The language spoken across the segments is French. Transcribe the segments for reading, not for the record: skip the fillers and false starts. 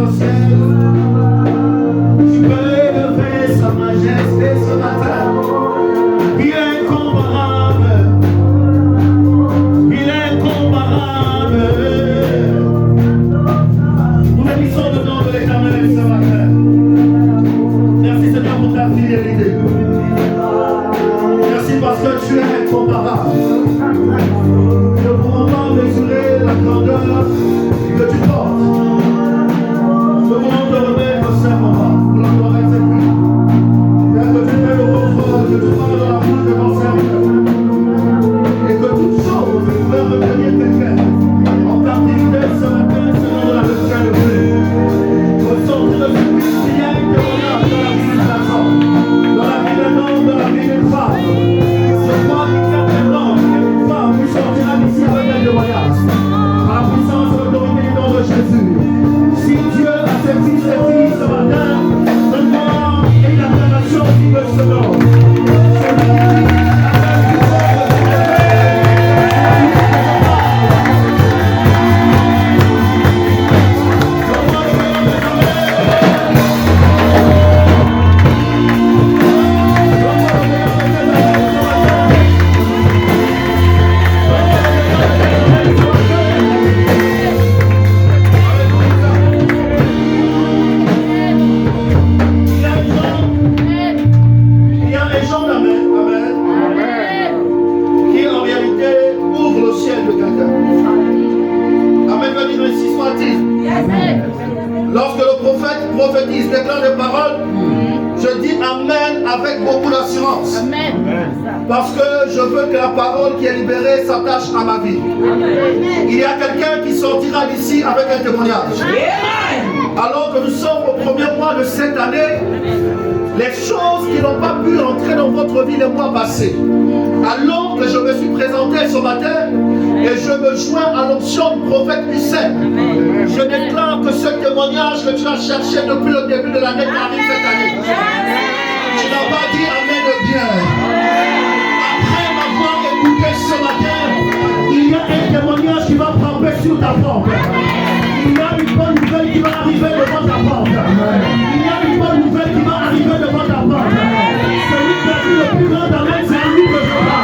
au ciel. Tu peux élever sa majesté ce matin. Il est incomparable. Il est incomparable. Nous bénissons le nom de l'Éternel ce matin. Merci Seigneur pour ta fidélité. Merci parce que tu es incomparable. Nous ne pouvons pas mesurer la grandeur que tu portes. Nous voulons te remettre au Saint-Moment pour l'avoir exécuté. Père, que tu fais le confort, que tu parles dans la bouche de ton serviteur. Et que toute chose pouvait revenir quelqu'un en captivité ce matin, selon la lecture de Dieu. Ressortir de ce Christ qui a été témoignage dans la vie de la femme, dans la vie d'un homme, dans la vie d'une femme. Je crois qu'il y a un homme et une femme qui sortira d'ici avec un témoignage. Par la puissance et l'autorité du nom de Jésus. Si Dieu a ses fils et filles ce matin, donne-moi une acclamation qui me se donne. Lorsque le prophète prophétise, déclare des paroles, je dis Amen avec beaucoup d'assurance. Parce que je veux que la parole qui est libérée s'attache à ma vie. Il y a quelqu'un qui sortira d'ici avec un témoignage. Alors que nous sommes au premier mois de cette année, les choses qui n'ont pas pu entrer dans votre vie les mois passés. Alors que je me suis présenté ce matin et je me joins à l'onction du prophète Hussein, je déclare que ce témoignage que tu as cherché depuis le début de l'année arrive cette année. Tu n'as pas dit Amen bien. Après m'avoir écouté ce matin, il y a un témoignage qui va frapper sur ta porte. Il y a une bonne nouvelle qui va arriver devant ta porte. Il y a une bonne nouvelle qui va arriver devant ta porte. Celui qui a dit le plus grand Amen, c'est à lui que je parle.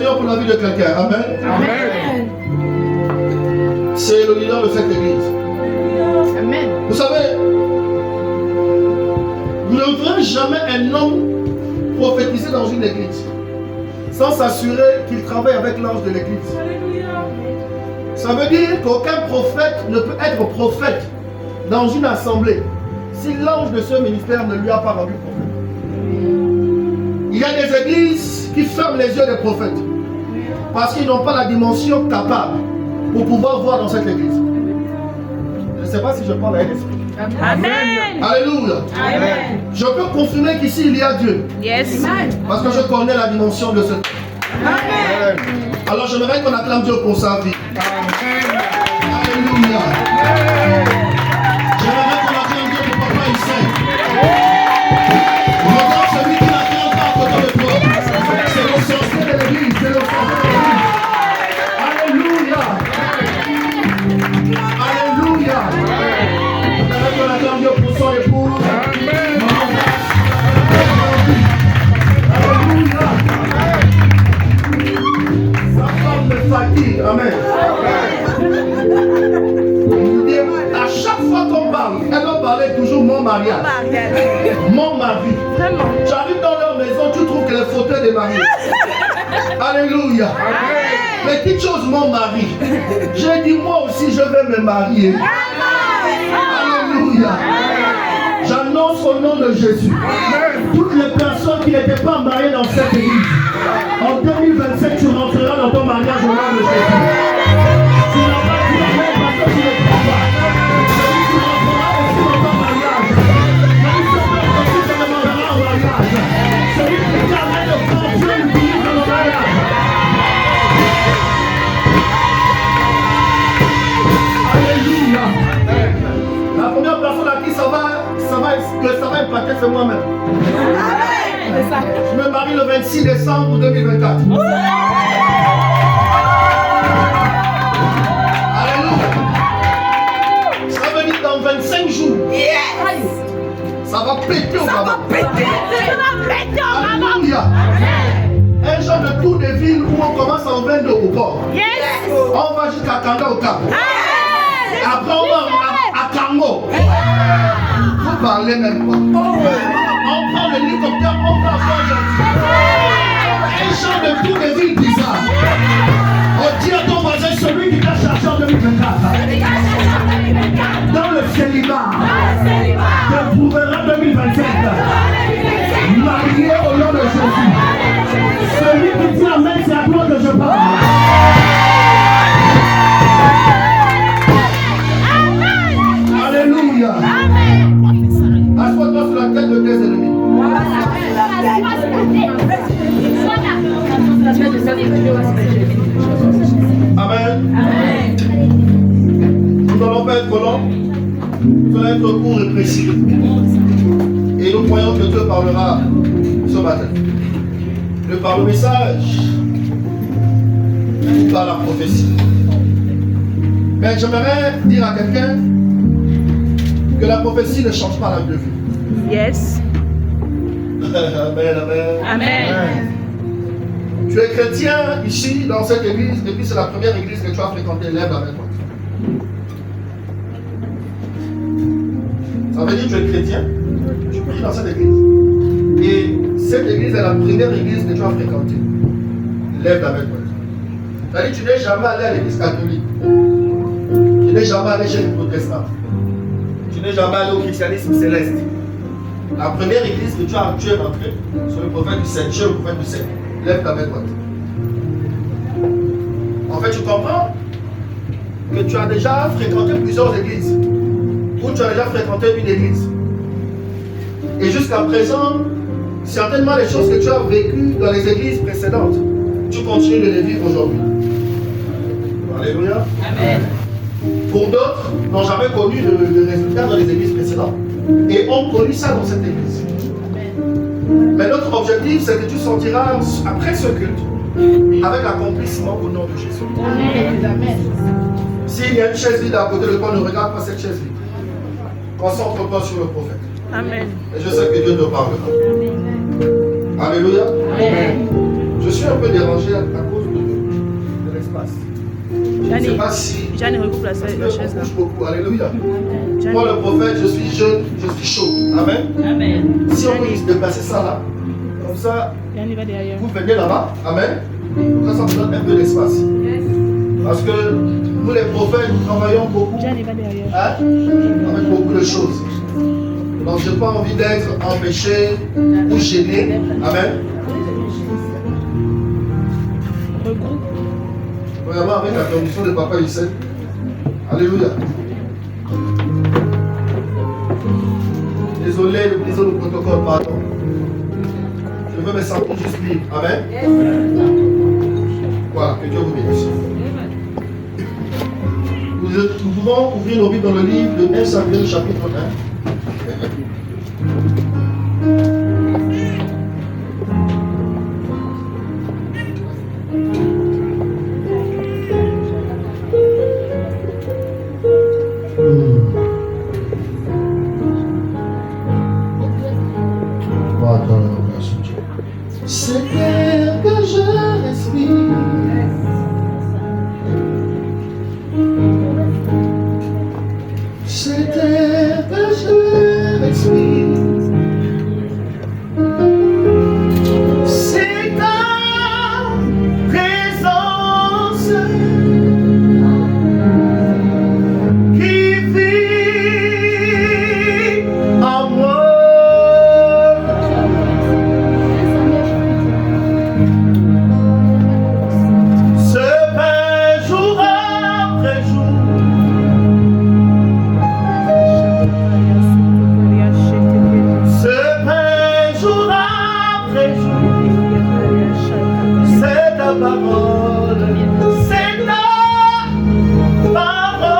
Pour la vie de quelqu'un. Amen. Amen. C'est le leader de cette église. Amen. Vous savez, vous ne verrez jamais un homme prophétiser dans une église sans s'assurer qu'il travaille avec l'ange de l'église. Ça veut dire qu'aucun prophète ne peut être prophète dans une assemblée si l'ange de ce ministère ne lui a pas rendu prophète. Il y a des églises qui ferment les yeux des prophètes parce qu'ils n'ont pas la dimension capable pour pouvoir voir dans cette église. Je ne sais pas si je parle à un esprit. Amen. Alléluia. Amen. Je peux confirmer qu'ici il y a Dieu. Yes. Parce que je connais la dimension de ce. Amen. Alors j'aimerais qu'on acclame Dieu pour sa vie. Amen. Alléluia. J'aimerais qu'on acclame Dieu pour Papa Hussein. Regarde celui qui n'acclame pas à côté de toi. C'est le sorcier de l'église. C'est le sorcier de l'église. Alléluia. Alléluia. J'aimerais qu'on acclame Dieu pour son épouse. Alléluia. Sa femme me fatigue. Amen. À chaque fois qu'on parle, elle va parler toujours mon mariage, mon mari. Tu arrives dans leur maison, tu trouves que les fauteuils des maris. Alléluia. Petite chose, mon mari. J'ai dit moi aussi je vais me marier. Alléluia. Alléluia. J'annonce au nom de Jésus. Toutes les personnes qui n'étaient pas mariées dans cette église, en 2027, tu rentreras dans ton mariage au nom de Jésus. Tu n'as pas dit amen parce que tu ne crois pas. Tu rentreras aussi dans ton mariage. Celui qui te demandera au mariage. Celui qui t'amène le frère, Dieu lui bénit dans le mariage. Alléluia. La première personne à qui ça va impacter, c'est moi-même. Je me marie le 26 décembre 2024. Alléluia. Ça veut dire dans 25 jours. Ça va péter au Gabon. Alléluia. Un genre de tour de ville où on commence en 22 au port. On va jusqu'à Kanda au Cap. Après on va à Kango. Vous parlez même pas. On prend l'hélicoptère, on va voir un genre de tour de ville bizarre. On dit à ton voisin, celui qui t'a cherché en 2024. Dans le célibat. Te trouvera 2027. Marié au nom de Jésus. Celui qui dit amen, c'est à toi que je parle. Alléluia. Assois-toi sur la tête de tes ennemis. Amen. Nous n'allons pas être longs. Nous allons être courts et précis. Et nous croyons que Dieu parlera ce matin. Par le message ou par la prophétie. Mais j'aimerais dire à quelqu'un que la prophétie ne change pas la vie de vie. Yes. Amen, amen. Amen. Tu es chrétien ici dans cette église et puis c'est la première église que tu as fréquentée. Lève la main. Ça veut dire que tu es chrétien, tu pries dans cette église. Et cette église est la première église que tu as fréquentée. Lève la main. C'est-à-dire que tu n'es jamais allé à l'église catholique. Tu n'es jamais allé chez les protestants. Tu n'es jamais allé au christianisme céleste. La première église que tu es rentré, c'est le prophète du 7, le prophète du 7. Lève ta main droite. En fait, tu comprends que tu as déjà fréquenté plusieurs églises. Ou tu as déjà fréquenté une église. Et jusqu'à présent, certainement les choses que tu as vécues dans les églises précédentes, tu continues de les vivre aujourd'hui. Alléluia. Amen. Pour d'autres, n'ont jamais connu de résultats dans les églises précédentes. Et ont connu ça dans cette église. Amen. Mais notre objectif, c'est que tu sentiras après ce culte avec l'accomplissement au nom de Jésus. Amen. S'il y a une chaise vide à côté de toi, ne regarde pas cette chaise vide. Concentre-toi sur le prophète. Amen. Et je sais que Dieu te parlera. Alléluia. Amen. Je suis un peu dérangé à cause de l'espace. Je ne sais pas si... Jeanne recoupe la chaise là. Beaucoup. Alléluia. Moi le prophète, je suis jeune, je suis chaud. Amen. Amen. Si on peut juste déplacer ça là, comme ça, vous venez là-bas. Amen. Comme ça, ça vous donne un peu d'espace. Parce que nous les prophètes, nous travaillons beaucoup. Avec beaucoup de choses. Donc je n'ai pas envie d'être empêché ou gêné. Amen. Vraiment avec la permission de Papa Hussein. Alléluia. Désolé, le brisons le protocole, pardon. Je veux me sentir juste libre. Amen. Voilà, que Dieu vous bénisse. Nous pouvons ouvrir nos Bibles dans le livre de 1 Samuel chapitre 1. C'est l'air que je respire. C'est l'air que je respire. parole. C'est ta parole.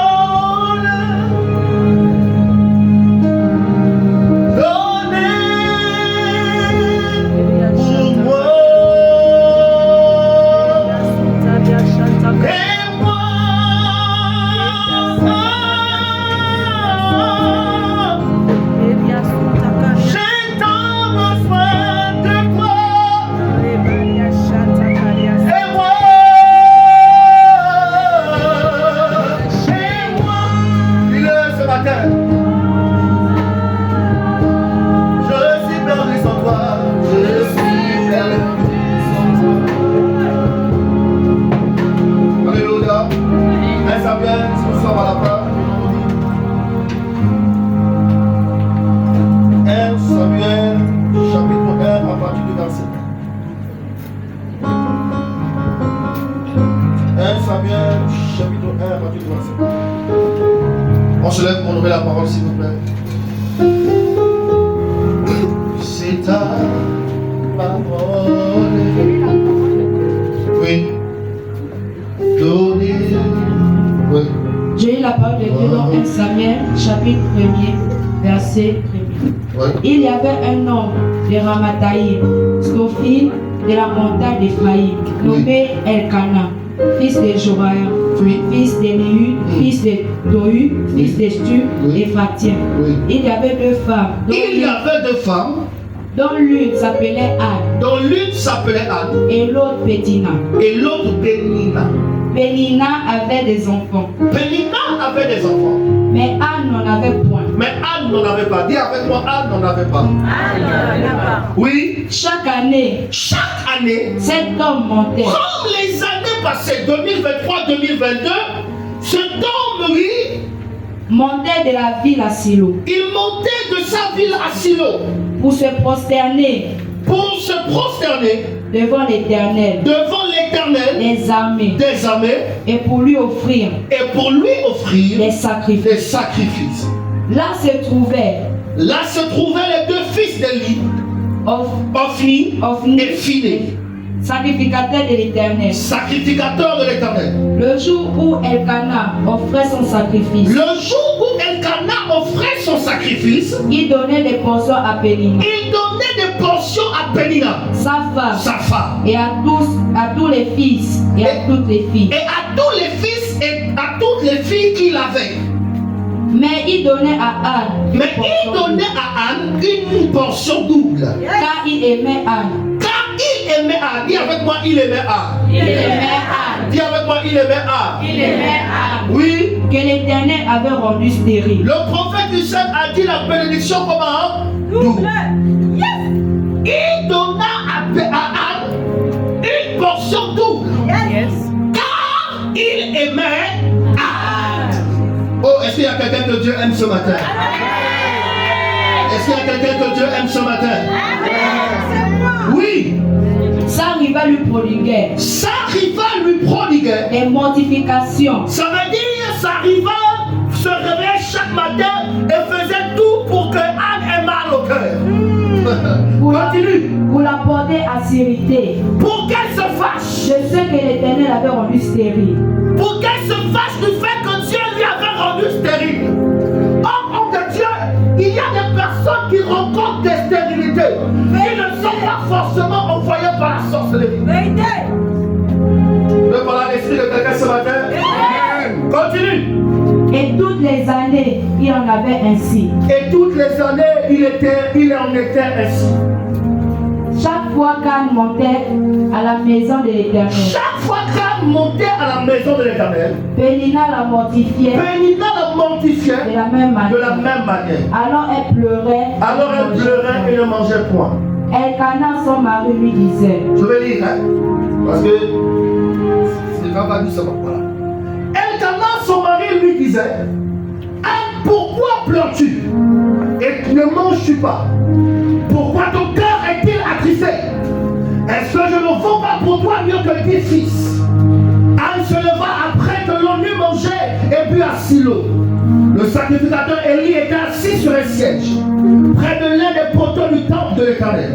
Donnez pour moi. On se lève pour ouvrir la parole, s'il vous plaît. C'est ta parole. Oui. Donnez. Oui. J'ai eu la parole de Dieu dans 1 Samuel, chapitre 1er, verset 1er. Oui. Il y avait un homme de Ramathaïm, Scophile de la montagne d'Éphraïm, nommé Elkana, fils de Joraïa, fils d'Eliud, fils de Tohu, fils de Stu et Fatien. Il y avait deux femmes. Dont l'une s'appelait Anne. Et l'autre Pétina. Pénina avait des enfants. Mais Anne n'en avait point. Dis avec moi, Anne n'en avait pas. Oui. Chaque année, cet homme montait. Comme les années passées, 2023-2022, cet homme, oui, montait de la ville à Silo. Il montait de sa ville à Silo. Pour se prosterner. Devant l'Éternel. Des armées. Et pour lui offrir. Des sacrifices. Là se trouvaient les deux fils d'Élie. Ophni et Phiné. Sacrificateur de l'Éternel. Le jour où Elkana offrait son sacrifice. Il donnait des portions à Pénina. Sa femme. Et à tous les fils et à toutes les filles. Qu'il avait. Mais il donnait à Anne une portion double. Car il aimait Anne. Dis avec moi, il aimait Anne. Dis avec moi, il aimait Anne. Oui. Que l'Éternel avait rendu stérile. Le prophète du Seigneur a dit la bénédiction comment? Double. Il donna à Anne une portion double. Car il aimait Anne. Oh, est-ce qu'il y a quelqu'un que Dieu aime ce matin? Est-ce qu'il y a quelqu'un que Dieu aime ce matin? Oui. Sa rivale lui prodiguait des mortifications. Ça veut dire sa rivale se réveillait chaque matin et faisait tout pour que Anne ait mal au cœur. Continue. Pour la porter à s'irriter. Pour qu'elle se fâche. Je sais que l'Éternel avait rendu stérile. Pour qu'elle se fâche du fait que Dieu lui avait rendu stérile. Homme de Dieu, il y a des personnes qui rencontrent des stérilités qui ne sont pas forcément envoyées par la sorcellerie. Ne parle à l'esprit de quelqu'un ce matin. Continue. Et toutes les années, il en avait ainsi. Chaque fois qu'Anne montait à la maison de l'Éternel, Pénina la mortifiait de la même manière. Alors elle pleurait et ne mangeait point. Elkana, son mari, lui disait. Je vais lire, parce que c'est pas dit ça. Voilà. Elkana, son mari, lui disait: Anne, pourquoi pleures-tu et ne manges-tu pas? Pourquoi ton cœur est-il attristé? Est-ce que je ne vaux pas pour toi mieux que 10 fils? Anne se leva après que l'on eut mangé et bu à Silo. Le sacrificateur Élie était assis sur un siège, près de l'un des poteaux du temple de l'Éternel.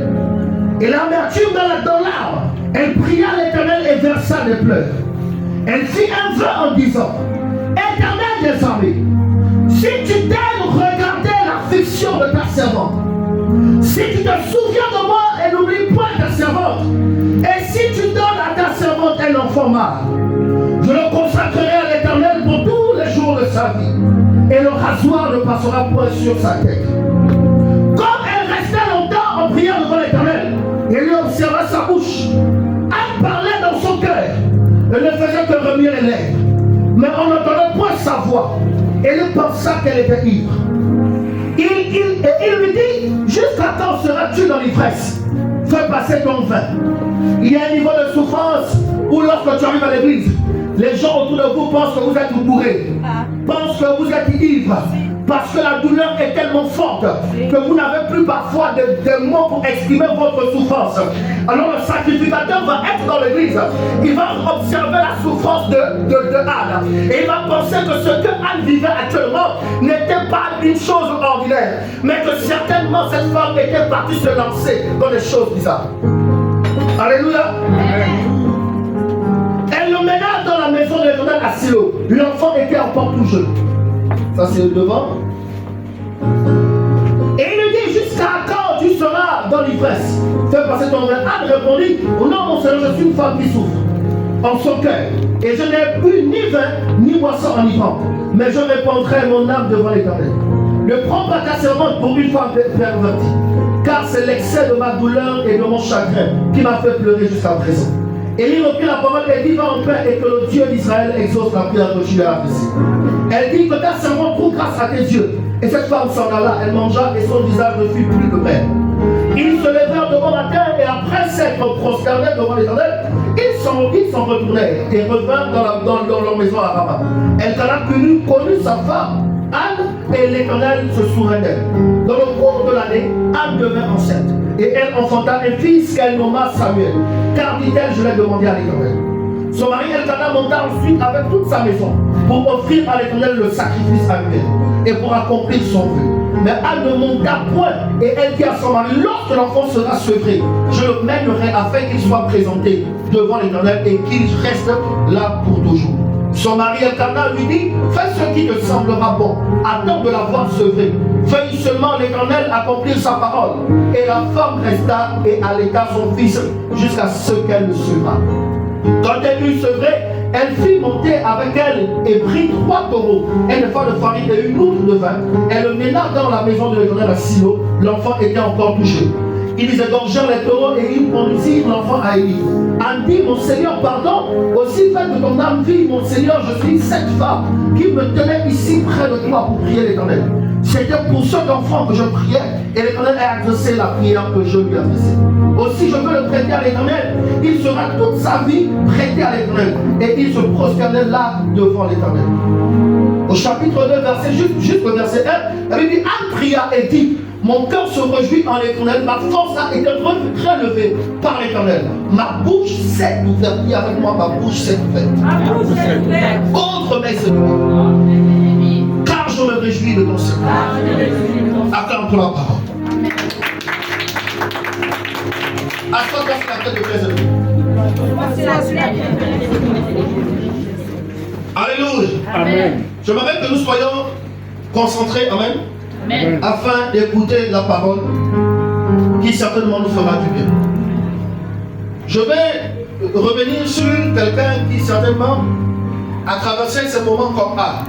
Et l'amertume dans l'âme Elle pria l'Éternel et versa des pleurs. Elle fit un vœu en disant, Éternel des armées, si tu daignes regarder l'affliction de ta servante, si tu te souviens de moi et n'oublie point ta servante, et si tu donnes à ta servante un enfant mâle, je le consacrerai à l'Éternel pour tous les jours de sa vie, et le rasoir ne passera point sur sa tête. Comme elle restait longtemps en prière devant l'Éternel, et lui observa sa bouche, elle parlait dans son cœur, elle ne faisait que remuer les lèvres, mais on n'entendait point sa voix, et il pensa qu'elle était ivre. Il lui dit, jusqu'à quand seras-tu dans l'ivresse? Fais passer ton vin. Il y a un niveau de souffrance où lorsque tu arrives à l'église, les gens autour de vous pensent que vous êtes bourrés, pensent que vous êtes ivre, parce que la douleur est tellement forte que vous n'avez plus parfois de mots pour exprimer votre souffrance. Alors le sacrificateur va être dans l'église, il va observer la souffrance de Anne, et il va penser que ce que Anne vivait actuellement n'était pas une chose ordinaire, mais que certainement cette femme était partie se lancer dans des choses bizarres. Alléluia. Elle le mena dans la maison de l'Éternel à Silo. L'enfant était encore tout jeune. Ça c'est devant. Et il lui dit, jusqu'à quand tu seras dans l'ivresse? Fais passer ton vin. Anne répondit, oh non mon Seigneur, je suis une femme qui souffre en son cœur, et je n'ai bu ni vin ni boisson enivrante, mais je répandrai mon âme devant l'Éternel. Ne prends pas ta servante pour une femme pervertie, car c'est l'excès de ma douleur et de mon chagrin qui m'a fait pleurer jusqu'à présent. Et il reprit la parole et dit, va en paix et que le Dieu d'Israël exauce la prière que tu lui as adressée. Elle dit que ta servante trouve grâce à tes yeux. Et cette femme s'en alla, elle mangea et son visage ne fut plus de paix. Ils se levèrent devant la terre et après s'être prosternés devant l'Éternel, ils s'en retournèrent et revinrent dans leur maison à Rama. Elkana connut sa femme, Anne, et l'Éternel se souvint d'elle. Dans le cours de l'année, Anne devint enceinte. Et elle enfanta un fils qu'elle nomma Samuel. Car dit-elle, je l'ai demandé à l'Éternel. Son mari Elkana monta ensuite avec toute sa maison pour offrir à l'Éternel le sacrifice annuel et pour accomplir son vœu. Mais Anne ne monta point, et elle dit à son mari, lorsque l'enfant sera sevré, je le mènerai afin qu'il soit présenté devant l'Éternel et qu'il reste là pour toujours. Son mari Elkana lui dit, fais ce qui te semblera bon, attends de l'avoir sevré. Veuille seulement l'Éternel accomplir sa parole. Et la femme resta et allaita son fils jusqu'à ce qu'elle le sevra. Quand elle eut sevré, elle fit monter avec elle et prit 3 taureaux, un effort de farine et une outre de vin. Elle le mena dans la maison de l'Éternel à Silo. L'enfant était encore touché. Ils égorgèrent les taureaux et ils conduisirent l'enfant à Élie. Anne dit, mon Seigneur, pardon, aussi fait que ton âme vie, mon Seigneur, je suis cette femme qui me tenait ici près de toi pour prier l'Éternel. C'était pour cet enfant que je priais, et l'Éternel a exaucé la prière que je lui adressais. Aussi je veux le prêter à l'Éternel. Il sera toute sa vie prêté à l'Éternel, et il se prosternait là devant l'Éternel. Au chapitre 2, verset, juste le verset 1, elle dit, Anne pria et dit, mon cœur se réjouit en l'Éternel, ma force a été relevée par l'Éternel. Ma bouche s'est ouverte. Dis avec moi, ma bouche s'est ouverte. Contre mes ennemis. Car je me réjouis de ton Seigneur. Acclame pour la parole. Acclame la tête de tes ennemis. Alléluia. Amen. J'aimerais que nous soyons concentrés. Amen. Amen. Afin d'écouter la parole qui certainement nous fera du bien. Je vais revenir sur quelqu'un qui certainement a traversé ce moment comme Anne.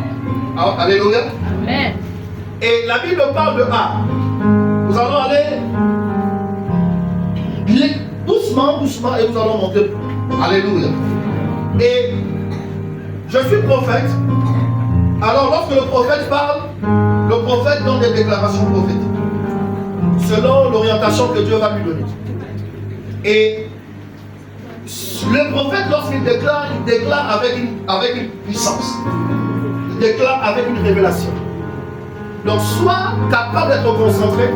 Alléluia. Amen. Et la Bible parle de Anne. Nous allons aller doucement et nous allons monter. Alléluia. Et je suis prophète. Alors lorsque le prophète parle, le prophète donne des déclarations prophétiques selon l'orientation que Dieu va lui donner. Et le prophète, lorsqu'il déclare, il déclare avec une puissance. Il déclare avec une révélation. Donc sois capable d'être concentré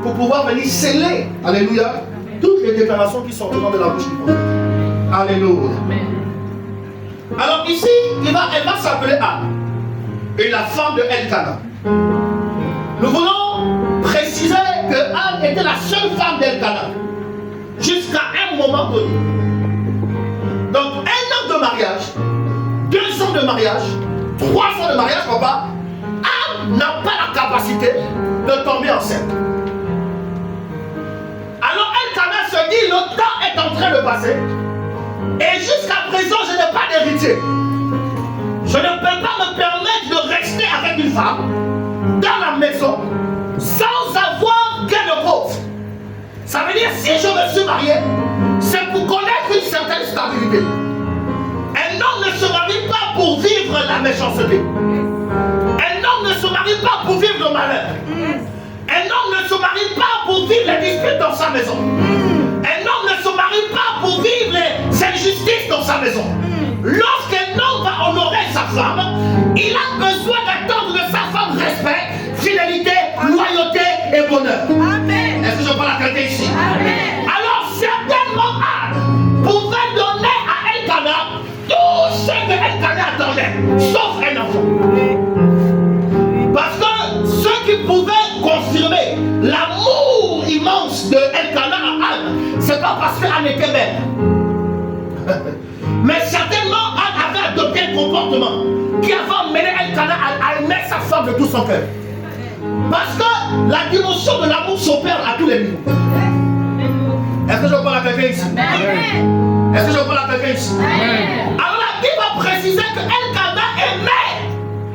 pour pouvoir venir sceller, alléluia, toutes les déclarations qui sont venant de la bouche du prophète. Alléluia. Alors ici, elle va s'appeler Anne, et la femme de Elkana. Nous voulons préciser que Anne était la seule femme d'Elkana jusqu'à un moment donné. mariage, 3 ans de mariage, papa, Anne n'a pas la capacité de tomber enceinte. Alors Elkanah se dit, le temps est en train de passer. Et jusqu'à présent, je n'ai pas d'héritier. Je ne peux pas me permettre de rester avec une femme dans la maison sans avoir gain de cause. Ça veut dire, si je me suis marié, c'est pour connaître une certaine stabilité. Un homme ne se marie pas pour vivre la méchanceté. Un homme ne se marie pas pour vivre le malheur. Un homme ne se marie pas pour vivre les disputes dans sa maison. Un homme ne se marie pas pour vivre les injustices dans sa maison. Lorsqu'un homme va honorer sa femme, il a besoin d'attendre de sa femme respect, fidélité, loyauté et bonheur. Amen. Est-ce que je parle à quelqu'un ici? Amen. Alors certainement Anne pouvait donner à Elkanah tout ce que Elkanah attendait, sauf un enfant. Parce que ce qui pouvait confirmer l'amour immense de Elkanah à Anne, c'est pas parce qu'Anne était belle. Mais certainement, Anne avait adopté un comportement qui avait amené Elkanah à aimer sa femme de tout son cœur. Parce que la dimension de l'amour s'opère à tous les niveaux. Est-ce que je parle à quelqu'un ici? Est-ce que je parle à quelqu'un ici? Alors la Bible va préciser que Elkanah aimait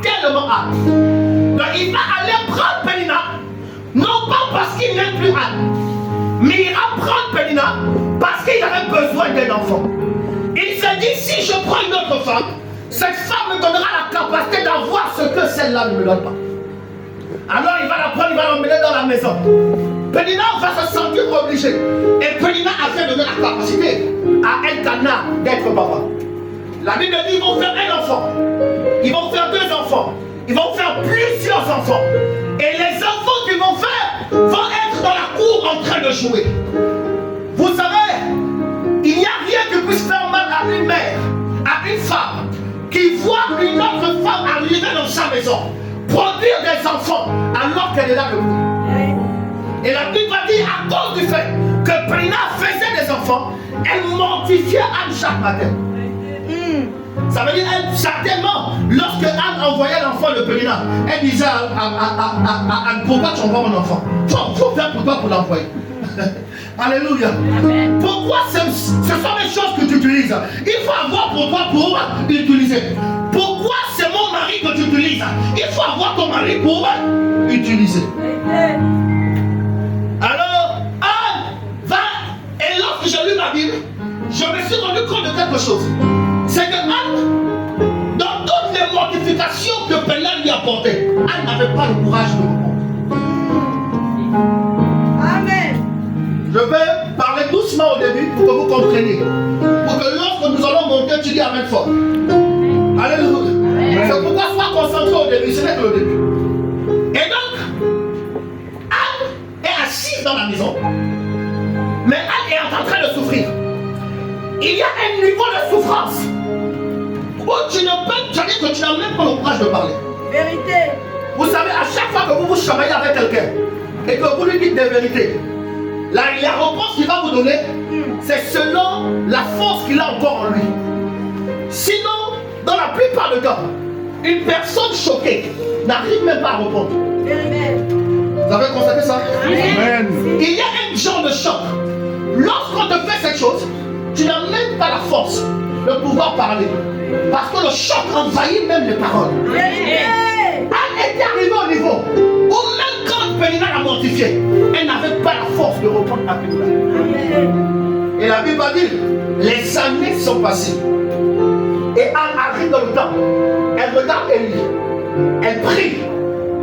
tellement Anne. Donc il va aller prendre Pénina, non pas parce qu'il n'aime plus Anne, mais il va prendre Pénina parce qu'il avait besoin d'un enfant. Il s'est dit, si je prends une autre femme, cette femme me donnera la capacité d'avoir ce que celle-là ne me donne pas. Alors il va la prendre, il va l'emmener dans la maison. Pénina va se sentir obligé. Et Pénina a fait donner la capacité à Elkanah d'être papa. La Bible dit, ils vont faire un enfant. Ils vont faire 2 enfants. Ils vont faire plusieurs enfants. Et les enfants qu'ils vont faire vont être dans la cour en train de jouer. Vous savez, il n'y a rien qui puisse faire mal à une mère, à une femme, qui voit une autre femme arriver dans sa maison, produire des enfants alors qu'elle est là debout. Et la Bible va dire, à cause du fait que Pénina faisait des enfants, elle mortifiait Anne chaque matin. Ça veut dire, certainement, lorsque Anne envoyait l'enfant de Pénina, elle disait à Anne, pourquoi tu envoies mon enfant? Il faut faire pour toi pour l'envoyer. Alléluia. Amen. Pourquoi ce sont les choses que tu utilises? Il faut avoir pour toi pour utiliser. Pourquoi c'est mon mari que tu utilises? Il faut avoir ton mari pour utiliser. Alors, Anne va, et lorsque j'ai lu ma Bible, je me suis rendu compte de quelque chose. C'est que Anne, dans toutes les mortifications que Pénina lui apportait, Anne n'avait pas le courage de répondre. Je vais parler doucement au début pour que vous compreniez. Pour que lorsque nous allons monter, tu dis amen fort. Alléluia. C'est pourquoi sois concentré au début, ce n'est que le début. Et donc, Anne est assise dans la maison. Mais Anne est en train de souffrir. Il y a un niveau de souffrance où tu ne peux, c'est-à-dire que tu n'as même pas le courage de parler. Vérité. Vous savez, à chaque fois que vous vous chamaillez avec quelqu'un et que vous lui dites des vérités, la réponse qu'il va vous donner, c'est selon la force qu'il a encore en lui. Sinon, dans la plupart des cas, une personne choquée n'arrive même pas à répondre. Vous avez constaté ça? Amen. Il y a un genre de choc. Lorsqu'on te fait cette chose, tu n'as même pas la force de pouvoir parler. Parce que le choc envahit même les paroles. Anne était arrivée au niveau où même quand Pénina l'a mortifiée, elle n'avait pas la force de répondre à Pénina. Et la Bible va dire, les années sont passées. Et Anne arrive dans le temps. Elle regarde Élie. Elle prie.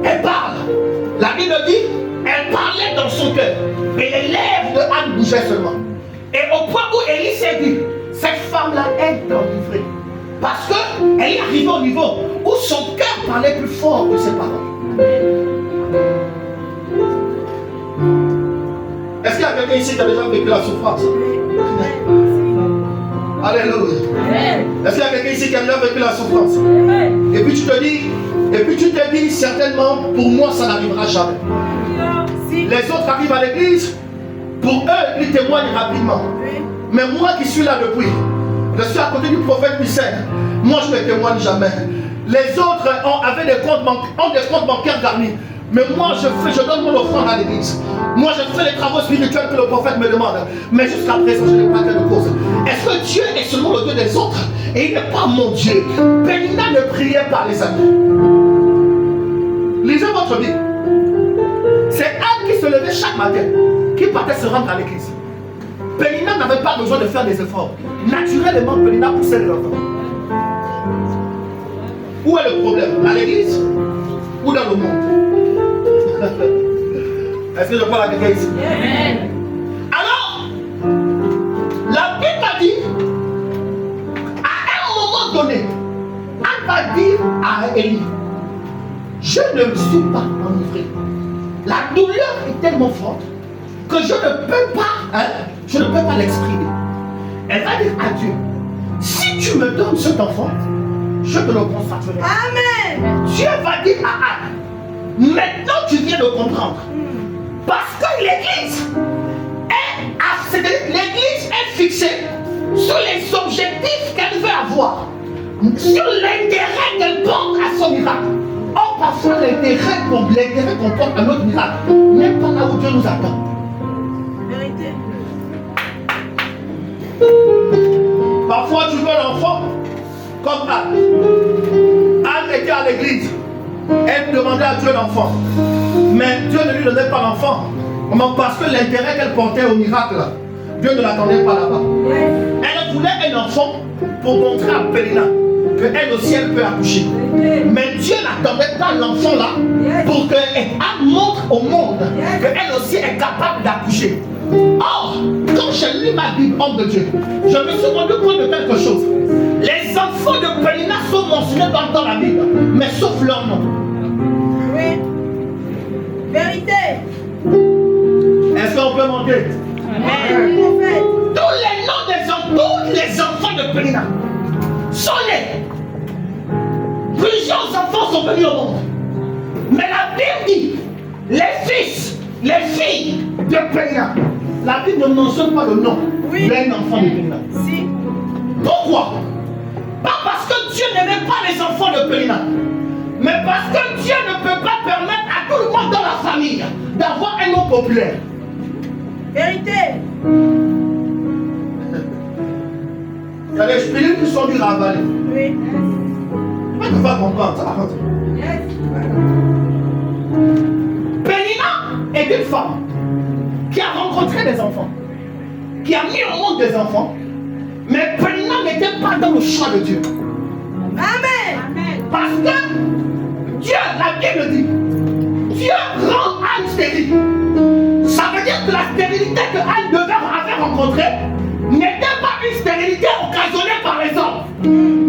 Elle parle. La Bible dit, elle parlait dans son cœur. Et les lèvres de Anne bougeaient seulement. Et au point où Élie s'est dit, cette femme-là est enivrée. Parce qu'elle est arrivée au niveau où son cœur parlait plus fort que ses paroles. Est-ce qu'il y a quelqu'un ici qui a déjà vécu la souffrance? Alléluia. Est-ce qu'il y a quelqu'un ici qui a déjà vécu la souffrance? Et puis tu te dis certainement, pour moi ça n'arrivera jamais. Les autres arrivent à l'église, pour eux ils témoignent rapidement. Mais moi qui suis là depuis, je suis à côté du prophète Michel. Moi, je ne témoigne jamais. Les autres avaient des comptes bancaires garnis. Mais moi, je donne mon offrande à l'église. Moi, je fais les travaux spirituels que le prophète me demande. Mais jusqu'à présent, je n'ai pas de cause. Est-ce que Dieu est seulement le Dieu des autres? Et il n'est pas mon Dieu. Pénina ne priait pas, les amis. Lisez votre Bible. C'est Anne qui se levait chaque matin, qui partait se rendre à l'église. Pénina n'avait pas besoin de faire des efforts. Naturellement, Pénina poussait les enfants. Où est le problème? À l'église ou dans le monde? Est-ce que je parle à quelqu'un ici? Alors, la Bible a dit, à un moment donné, elle va dire à Élie, je ne suis pas enivré. La douleur est tellement forte que je ne peux pas l'exprimer. Elle va dire à Dieu, si tu me donnes cet enfant, je te le consacrerai. Amen. Dieu va dire à Anne, maintenant tu viens de comprendre. Parce que l'église est fixée sur les objectifs qu'elle veut avoir, sur l'intérêt qu'elle porte à son miracle. Or, parfois, l'intérêt qu'on porte à notre miracle n'est pas là où Dieu nous attend. Vérité. Parfois, tu veux l'enfant comme Anne. Anne était à l'église. Elle demandait à Dieu l'enfant. Mais Dieu ne lui donnait pas l'enfant. Parce que l'intérêt qu'elle portait au miracle, Dieu ne l'attendait pas là-bas. Elle voulait un enfant pour montrer à Pénina qu'elle aussi elle peut accoucher. Mais Dieu n'attendait pas l'enfant là pour qu'elle montre au monde qu'elle aussi est capable d'accoucher. Or, quand j'ai lu ma Bible, homme de Dieu, je me suis rendu compte de quelque chose. Les enfants de Pénina sont mentionnés dans la Bible, mais sauf leur nom. Oui. Vérité. Est-ce qu'on peut monter? Amen. Prophète. Tous les noms tous les enfants de Pénina sont nés. Plusieurs enfants sont venus au monde. Mais la Bible dit, les filles de Pénina. La Bible ne mentionne pas le nom d'un enfant de Pénina. Si. Pourquoi? Pas parce que Dieu n'aimait pas les enfants de Pénina, mais parce que Dieu ne peut pas permettre à tout le monde dans la famille d'avoir un nom populaire. Vérité. Il y a des spirites qui sont durs à avaler. Oui. Mais tu vas comprendre, ça va rentrer. Yes. Pénina est une femme qui a rencontré des enfants, qui a mis au monde des enfants, mais Pénina n'était pas dans le choix de Dieu. Amen. Parce que Dieu, la Bible dit, Dieu rend Anne stérile. Ça veut dire que la stérilité que Anne avait rencontrée n'était pas une stérilité occasionnée par les hommes,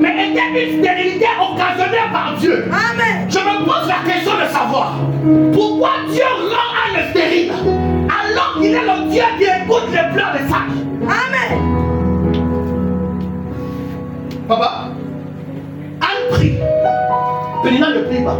mais était une stérilité occasionnée par Dieu. Amen. Je me pose la question de savoir pourquoi Dieu rend Anne stérile alors qu'il est le Dieu qui écoute les pleurs des sages. Amen. Papa, Anne prie. Pénina ne prie pas.